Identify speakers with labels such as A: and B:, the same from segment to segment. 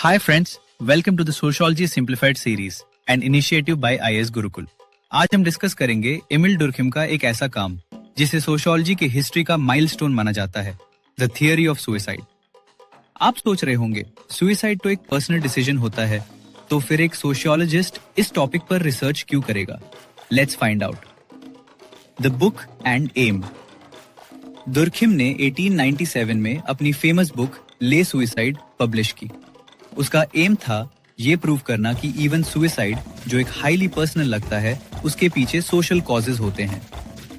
A: Hi friends, welcome to the Sociology Simplified series, an initiative by IS Gurukul. आज हम discuss करेंगे Emil डुर्खिम का एक ऐसा काम जिसे सोशियोलॉजी की हिस्ट्री का माइलस्टोन माना जाता है, द थियरी ऑफ सुसाइड। आप सोच रहे होंगे, सुसाइड तो एक पर्सनल डिसीजन होता है, तो फिर एक सोशियोलॉजिस्ट इस टॉपिक पर रिसर्च क्यों करेगा? Let's find out. The book and aim. Durkheim ने 1897 में अपनी famous book le suicide publish की। उसका एम था ये प्रूव करना कि इवन सुसाइड, जो एक हाईली पर्सनल लगता है, उसके पीछे सोशल कॉजेज होते हैं।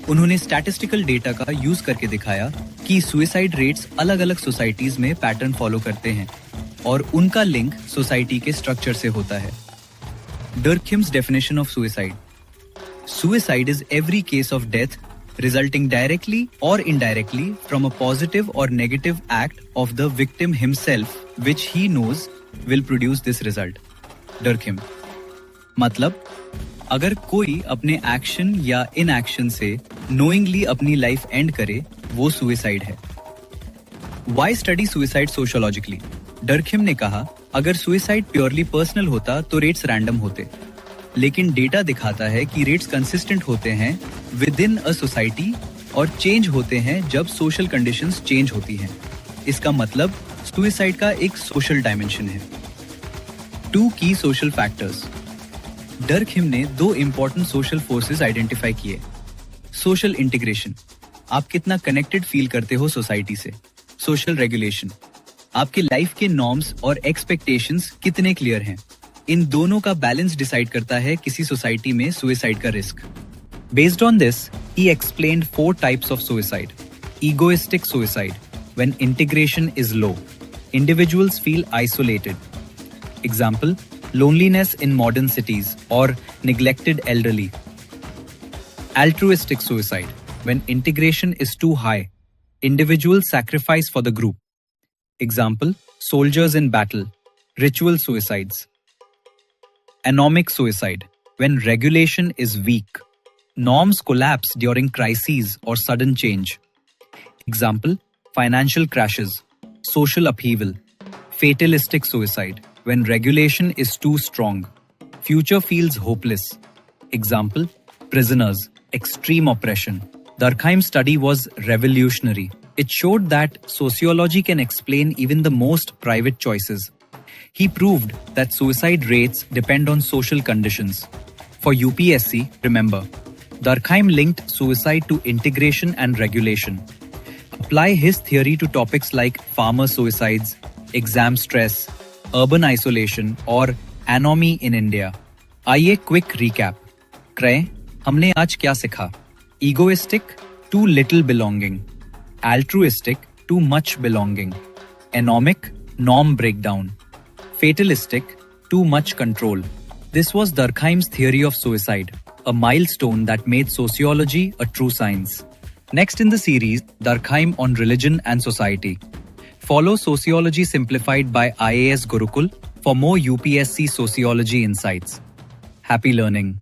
A: उन्होंने स्टैटिस्टिकल डेटा का यूज करके दिखाया कि सुसाइड रेट्स अलग अलग सोसाइटीज में पैटर्न फॉलो करते हैं और उनका लिंक सोसाइटी के स्ट्रक्चर से होता है। Durkheim's definition of suicide: suicide is every case of death resulting directly or indirectly from a positive or negative act of the victim himself which he knows will produce this result. डुर्खिम मतलब, अगर कोई अपने action या inaction से knowingly अपनी life and करे, वो suicide है। Why study suicide sociologically? डुर्खिम ने कहा, अगर सुसाइड प्योरली पर्सनल होता तो रेट्स रैंडम होते, लेकिन डेटा दिखाता है कि रेट्स कंसिस्टेंट होते हैं विद इन अ सोसाइटी और चेंज होते हैं जब सोशल कंडीशंस चेंज होती हैं। इसका मतलब सुसाइड का एक सोशल डायमेंशन है। 2 की सोशल फैक्टर्स। डुर्खिम ने 2 इंपॉर्टेंट सोशल फोर्सेस आइडेंटिफाई किए। सोशल इंटीग्रेशन, आप कितना कनेक्टेड फील करते हो सोसाइटी से। सोशल रेगुलेशन, आपके लाइफ के नॉर्म्स और एक्सपेक्टेशंस कितने क्लियर हैं। इन दोनों का बैलेंस डिसाइड करता है किसी सोसाइटी में सुसाइड का risk. Based on this, he explained 4 types of suicide. Egoistic suicide, when integration is low. Individuals feel isolated. Example, loneliness in modern cities or neglected elderly. Altruistic suicide, when integration is too high. Individuals sacrifice for the group. Example, soldiers in battle. Ritual suicides. Anomic suicide, when regulation is weak. Norms collapse during crises or sudden change. Example, financial crashes, social upheaval. Fatalistic suicide, when regulation is too strong. Future feels hopeless. Example, prisoners, extreme oppression. Durkheim's study was revolutionary. It showed that sociology can explain even the most private choices. He proved that suicide rates depend on social conditions. For UPSC, remember, Durkheim linked suicide to integration and regulation. Apply his theory to topics like farmer suicides, exam stress, urban isolation or anomie in India. आइए quick recap करें, हमने आज क्या सीखा। Egoistic, too little belonging. Altruistic, too much belonging. Anomic, norm breakdown. Fatalistic, too much control. This was Durkheim's theory of suicide, a milestone that made sociology a true science. Next in the series, Durkheim on religion and society. Follow Sociology Simplified by IAS Gurukul for more UPSC sociology insights. Happy learning.